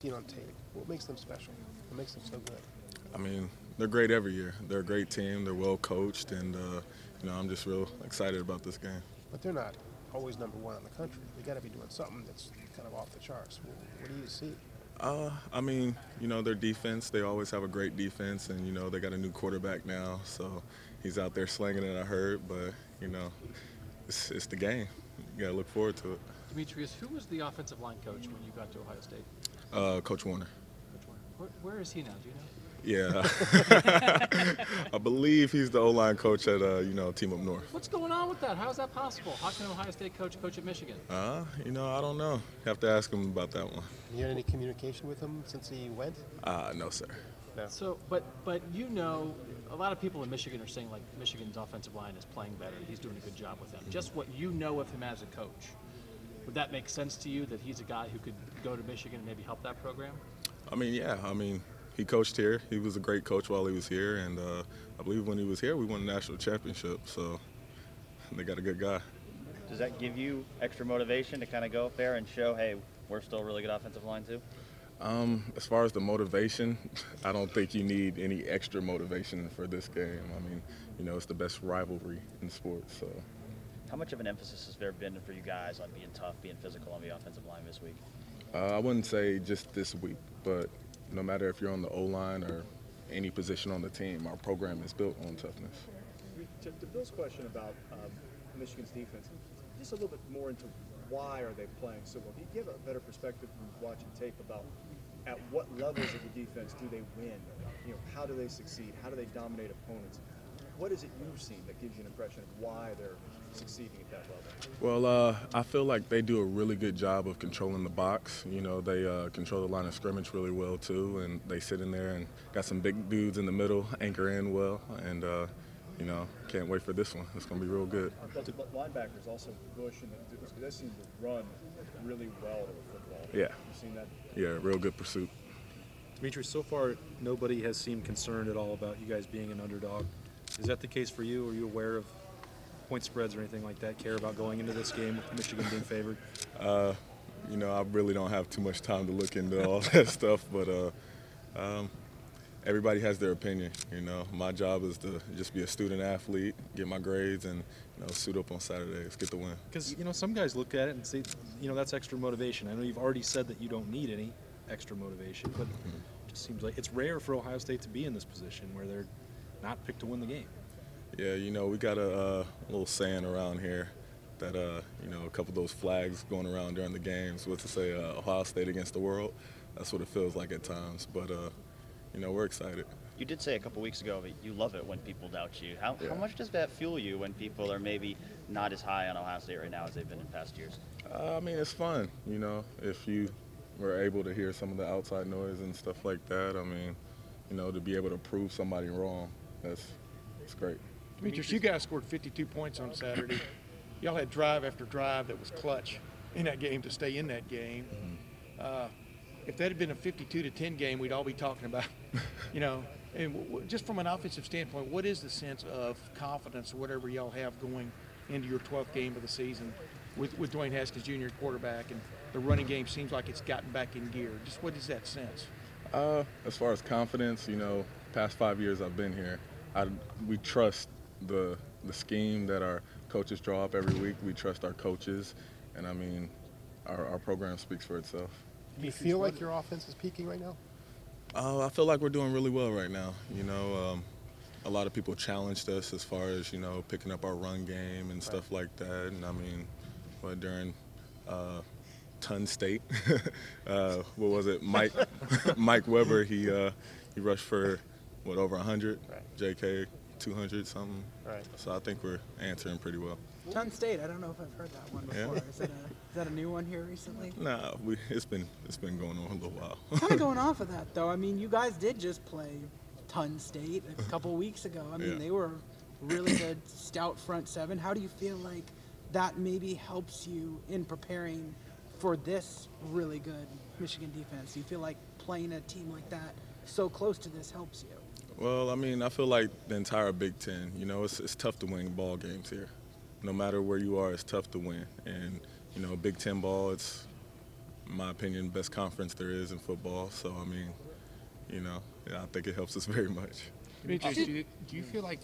being on tape? What makes them special? What makes them so good? I mean, they're great every year. They're a great team. They're well coached, and I'm just real excited about this game. But they're not always number one in the country. They got to be doing something that's kind of off the charts. What do you see? I mean, their defense, they always have a great defense, and, they got a new quarterback now, so he's out there slinging it, I heard, but, it's the game. You got to look forward to it. Demetrius, who was the offensive line coach when you got to Ohio State? Coach Warner. Coach Warner. Where is he now? Do you know? Yeah. I believe he's the O-line coach at, Team Up North. What's going on with that? How is that possible? How can an Ohio State coach at Michigan? I don't know. Have to ask him about that one. You had any communication with him since he went? No, sir. No. So, but a lot of people in Michigan are saying, like, Michigan's offensive line is playing better. He's doing a good job with them. Just what you know of him as a coach, would that make sense to you that he's a guy who could go to Michigan and maybe help that program? I mean, yeah. I mean, he coached here. He was a great coach while he was here, and I believe when he was here, we won a national championship. So they got a good guy. Does that give you extra motivation to kind of go up there and show, hey, we're still a really good offensive line too? As far as the motivation, I don't think you need any extra motivation for this game. I mean, it's the best rivalry in sports. So, how much of an emphasis has there been for you guys on being tough, being physical on the offensive line this week? I wouldn't say just this week, but no matter if you're on the O-line or any position on the team, our program is built on toughness. To Bill's question about Michigan's defense, just a little bit more into why are they playing so well? Do you give a better perspective from watching tape about at what levels of the defense do they win? How do they succeed? How do they dominate opponents? What is it you've seen that gives you an impression of why they're succeeding at that level? Well, I feel like they do a really good job of controlling the box. They control the line of scrimmage really well too, and they sit in there and got some big dudes in the middle, anchor in well, and can't wait for this one. It's going to be real good. The linebackers also Bush, and they seem to run really well to the football. Yeah. You seen that? Yeah, real good pursuit. Demetrius, so far nobody has seemed concerned at all about you guys being an underdog. Is that the case for you? Are you aware of point spreads or anything like that? Care about going into this game with Michigan being favored? I really don't have too much time to look into all that stuff, but everybody has their opinion. My job is to just be a student athlete, get my grades, and suit up on Saturdays, get the win. Because some guys look at it and say, that's extra motivation. I know you've already said that you don't need any extra motivation, but it just seems like it's rare for Ohio State to be in this position where they're not picked to win the game. Yeah, we got a little saying around here that a couple of those flags going around during the games was to say Ohio State against the world. That's what it feels like at times, but we're excited. You did say a couple weeks ago that you love it when people doubt you. How much does that fuel you when people are maybe not as high on Ohio State right now as they've been in past years? I mean, it's fun, if you were able to hear some of the outside noise and stuff like that. I mean, to be able to prove somebody wrong, it's great. Demetrius, you guys scored 52 points on Saturday. Y'all had drive after drive that was clutch in that game to stay in that game. If that had been a 52-10 game, we'd all be talking about, And just from an offensive standpoint, what is the sense of confidence or whatever y'all have going into your 12th game of the season with Dwayne Haskins Jr. quarterback, and the running game seems like it's gotten back in gear? Just what is that sense? As far as confidence, past 5 years I've been here, we trust the scheme that our coaches draw up every week. We trust our coaches, and I mean, our program speaks for itself. Do you feel like your offense is peaking right now? I feel like we're doing really well right now. A lot of people challenged us as far as, picking up our run game and stuff like that. And I mean, during Ton State, what was it? Mike Weber, he rushed for, over 100? Right. JK, 200 something. Right. So I think we're answering pretty well. Ton State, I don't know if I've heard that one before. Yeah. Is that a new one here recently? Nah, it's been going on a little while. Kind of going off of that, though. I mean, you guys did just play Ton State a couple weeks ago. I mean, They were really good, stout front seven. How do you feel like that maybe helps you in preparing for this really good Michigan defense? Do you feel like playing a team like that so close to this helps you? Well, I mean, I feel like the entire Big Ten, it's tough to win ball games here. No matter where you are, it's tough to win. And, Big Ten ball, it's in my opinion, best conference there is in football. So, I mean, you know, yeah, I think it helps us very much. Demetrius, do you feel like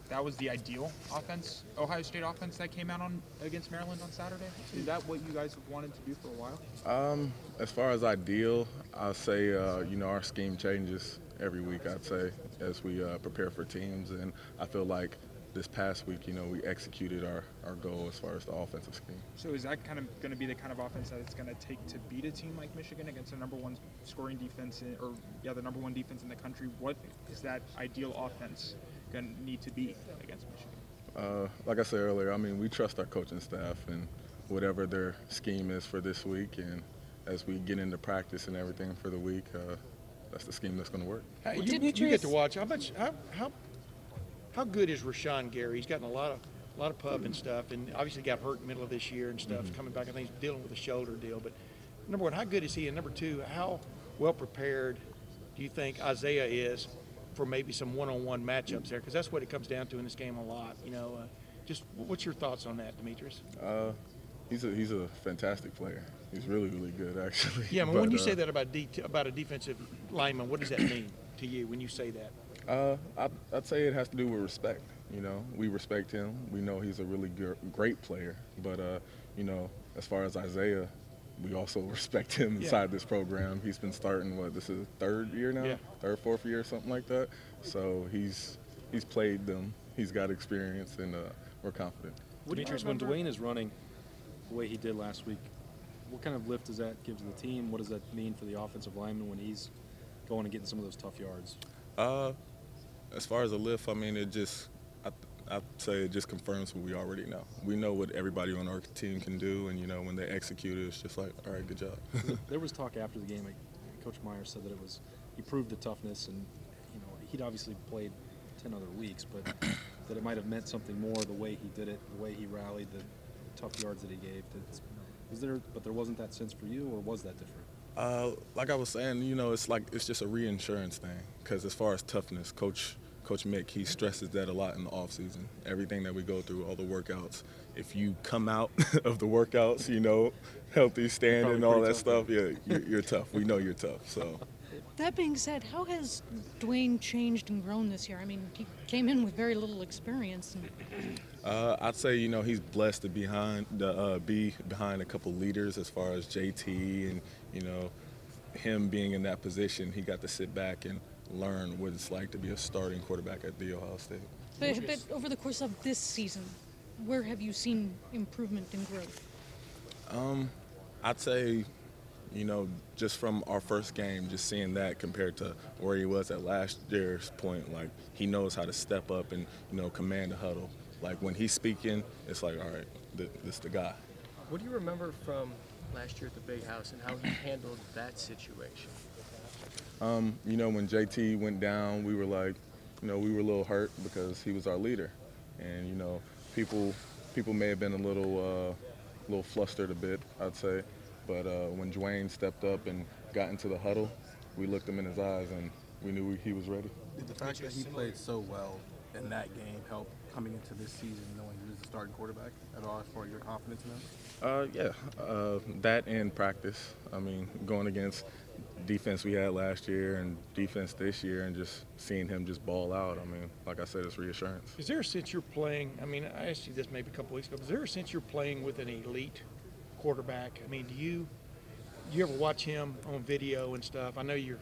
that was the ideal offense, Ohio State offense that came out against Maryland on Saturday? Is that what you guys have wanted to do for a while? As far as ideal, I'll say, you know, our scheme changes every week, I'd say, as we prepare for teams. And I feel like this past week, you know, we executed our goal as far as the offensive scheme. So is that kind of going to be the kind of offense that it's going to take to beat a team like Michigan against the number one scoring defense, the number one defense in the country? What is that ideal offense going to need to be against Michigan? Like I said earlier, I mean, we trust our coaching staff and whatever their scheme is for this week. And as we get into practice and everything for the week, that's the scheme that's going to work. You get to watch. How good is Rashawn Gary? He's gotten a lot of pub and stuff, and obviously got hurt in the middle of this year and stuff. Coming back, I think he's dealing with a shoulder deal. But number one, how good is he? And number two, how well prepared do you think Isaiah is for maybe some one-on-one matchups there? Because that's what it comes down to in this game a lot. You know, just what's your thoughts on that, Demetrius? He's a fantastic player. He's really, really good, actually. Yeah, but when you say that about a defensive lineman, what does that mean to you when you say that? I'd say it has to do with respect. You know, we respect him. We know he's a really great player. But, you know, as far as Isaiah, we also respect him inside this program. He's been starting, this is his third year now? Yeah. Third, fourth year, something like that. So he's played them. He's got experience, and we're confident. Demetrius, when Dwayne is running the way he did last week, what kind of lift does that give to the team? What does that mean for the offensive lineman when he's going and getting some of those tough yards? As far as a lift, I mean, I'd say it just confirms what we already know. We know what everybody on our team can do, and, you know, when they execute it, it's just like, all right, good job. There was talk after the game, Coach Meyer said that he proved the toughness, and, you know, he'd obviously played 10 other weeks, but that it might have meant something more the way he did it, the way he rallied, the tough yards that he gave. But there wasn't that sense for you, or was that different? Like I was saying, you know, it's just a reinsurance thing. Because as far as toughness, Coach Mick, he stresses that a lot in the offseason. Everything that we go through, all the workouts. If you come out of the workouts, you know, healthy, standing, all that stuff, yeah, you're tough. We know you're tough. So. That being said, how has Dwayne changed and grown this year? I mean, he came in with very little experience. I'd say, you know, he's blessed to be behind a couple leaders as far as JT and, you know, him being in that position. He got to sit back and learn what it's like to be a starting quarterback at The Ohio State. But over the course of this season, where have you seen improvement and growth? I'd say, you know, just from our first game, just seeing that compared to where he was at last year's point, like, he knows how to step up and, you know, command the huddle. Like, when he's speaking, it's like, all right, this the guy. What do you remember from last year at the Big House and how he handled that situation? You know, when JT went down, we were like, you know, we were a little hurt because he was our leader. And, you know, people may have been a little flustered a bit, I'd say. But when Dwayne stepped up and got into the huddle, we looked him in his eyes and we knew he was ready. Did the fact that he played so well in that game help coming into this season, knowing he was the starting quarterback at all, as far as your confidence in him? Yeah, that and practice. I mean, going against defense we had last year and defense this year, and just seeing him just ball out, I mean, like I said, it's reassurance. Is there a sense you're playing, I mean, I asked you this maybe a couple weeks ago, but is there a sense you're playing with an elite quarterback? I mean, do you ever watch him on video and stuff? I know you're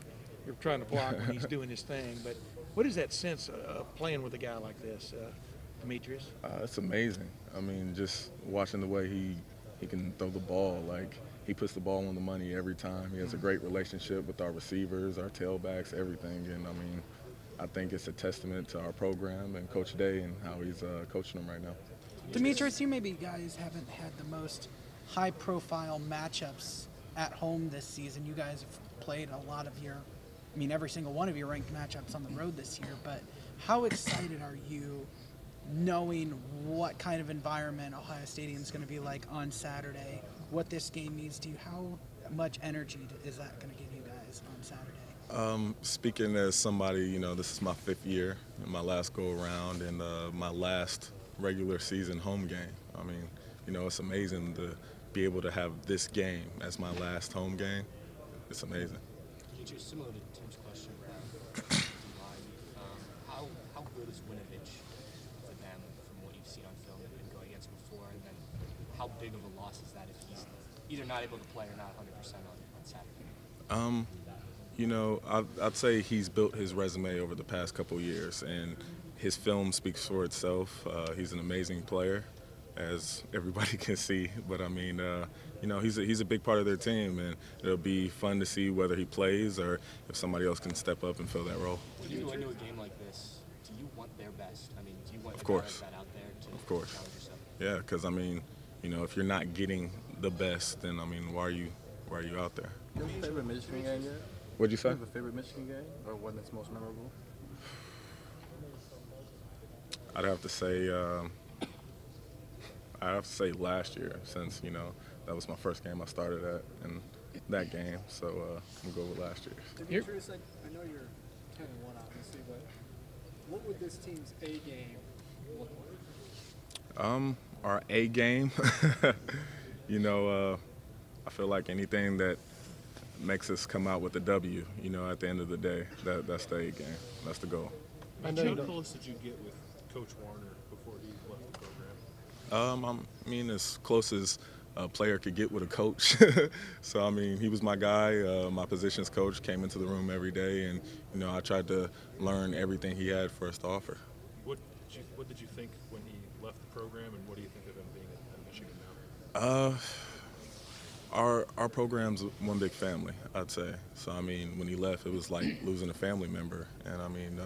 trying to block when he's doing his thing, but what is that sense of playing with a guy like this, Demetrius? It's amazing. I mean, just watching the way he can throw the ball, like, he puts the ball on the money every time. He has a great relationship with our receivers, our tailbacks, everything. And, I mean, I think it's a testament to our program and Coach Day and how he's coaching them right now. Demetrius, you maybe guys haven't had the most high-profile matchups at home this season. You guys have played a lot of every single one of your ranked matchups on the road this year. But how excited are you knowing what kind of environment Ohio Stadium is going to be like on Saturday, what this game means to you? How much energy is that going to give you guys on Saturday? Speaking as somebody, you know, this is my 5th year and my last go-around and my last regular season home game. I mean, you know, it's amazing be able to have this game as my last home game, it's amazing. Just similar to Tim's question around how good is Winovich for them from what you've seen on film and going against him before, and then how big of a loss is that if he's either not able to play or not 100% on Saturday? You know, I'd say he's built his resume over the past couple years, and his film speaks for itself. He's an amazing player, as everybody can see. But I mean, you know, he's a big part of their team, and it'll be fun to see whether he plays or if somebody else can step up and fill that role. When you go into a game like this, do you want their best? I mean, do you want Of course. that out there to course. challenge yourself? Yeah, because I mean, you know, if you're not getting the best, then I mean, why are you out there? Do you have a favorite Michigan game yet? What'd you say? Do you have a favorite Michigan game, or one that's most memorable? I'd have to say last year, since, you know, that was my first game I started at in that game. So I'm going to go with last year. Demetrius, I know you're 10-1 obviously, but what would this team's A game look like? Our A game, you know, I feel like anything that makes us come out with a W, you know, at the end of the day, that's the A game. That's the goal. How close did you get with Coach Warner before he left the program? I mean, as close as a player could get with a coach. So, I mean, he was my guy, my positions coach, came into the room every day, and, you know, I tried to learn everything he had for us to offer. What did you think when he left the program, and what do you think of him being at Michigan now? Our program's one big family, I'd say. So, I mean, when he left, it was like losing a family member. And, I mean,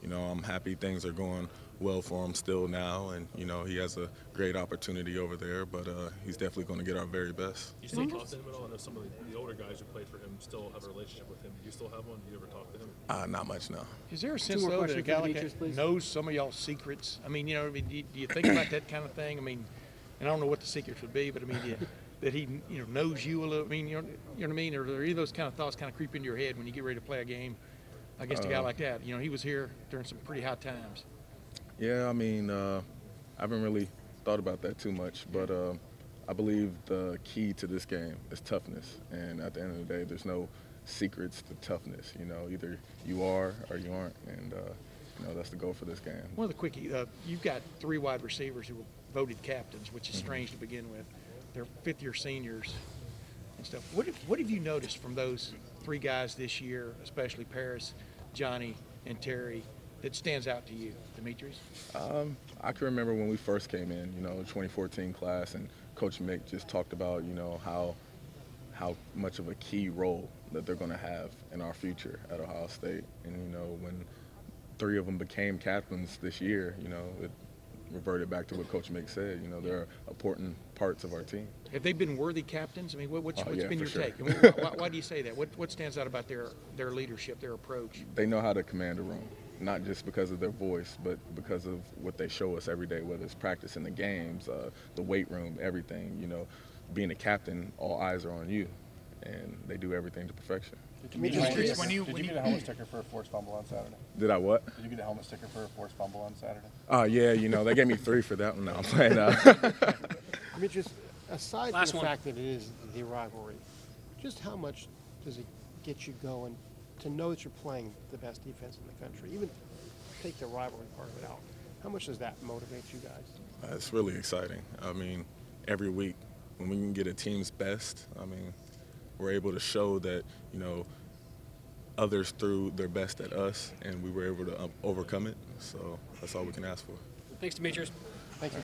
you know, I'm happy things are going well for him still now. And, you know, he has a great opportunity over there, but he's definitely going to get our very best. You still talk to him at all? I know some of the older guys who played for him still have a relationship with him. Do you still have one? Do you ever talk to him? Not much, no. Is there a sense, though, that a guy like that knows some of y'all's secrets? I mean, you know, do you think about that kind of thing? I mean, and I don't know what the secrets would be, but I mean, that he, you know, knows you a little. I mean, you know what I mean? Or are any of those kind of thoughts kind of creep into your head when you get ready to play a game against a guy like that? You know, he was here during some pretty high times. Yeah, I mean, I haven't really thought about that too much, but I believe the key to this game is toughness. And at the end of the day, there's no secrets to toughness. You know, either you are or you aren't, and you know, that's the goal for this game. One of the quickie, you've got 3 wide receivers who were voted captains, which is strange to begin with. They're fifth-year seniors and stuff. What have you noticed from those 3 guys this year, especially Paris, Johnny, and Terry, that stands out to you, Demetrius? I can remember when we first came in, you know, 2014 class, and Coach Mick just talked about, you know, how much of a key role that they're going to have in our future at Ohio State. And, you know, when 3 of them became captains this year, you know, it reverted back to what Coach Mick said. You know, they're important parts of our team. Have they been worthy captains? I mean, what's been your take? I mean, why do you say that? What stands out about their leadership, their approach? They know how to command a room, not just because of their voice, but because of what they show us every day, whether it's practice in the games, the weight room, everything. You know, being a captain, all eyes are on you, and they do everything to perfection. Did you get a helmet sticker for a forced fumble on Saturday? Did I what? Did you get a helmet sticker for a forced fumble on Saturday? Oh, yeah, you know, they gave me 3 for that one. No, I'm playing. Demetrius, aside from the fact that it is the rivalry, just how much does it get you going to know that you're playing the best defense in the country? Even take the rivalry part of it out. How much does that motivate you guys? It's really exciting. I mean, every week when we can get a team's best, I mean, we're able to show that, you know, others threw their best at us, and we were able to overcome it. So that's all we can ask for. Thanks, Demetrius. Thank you.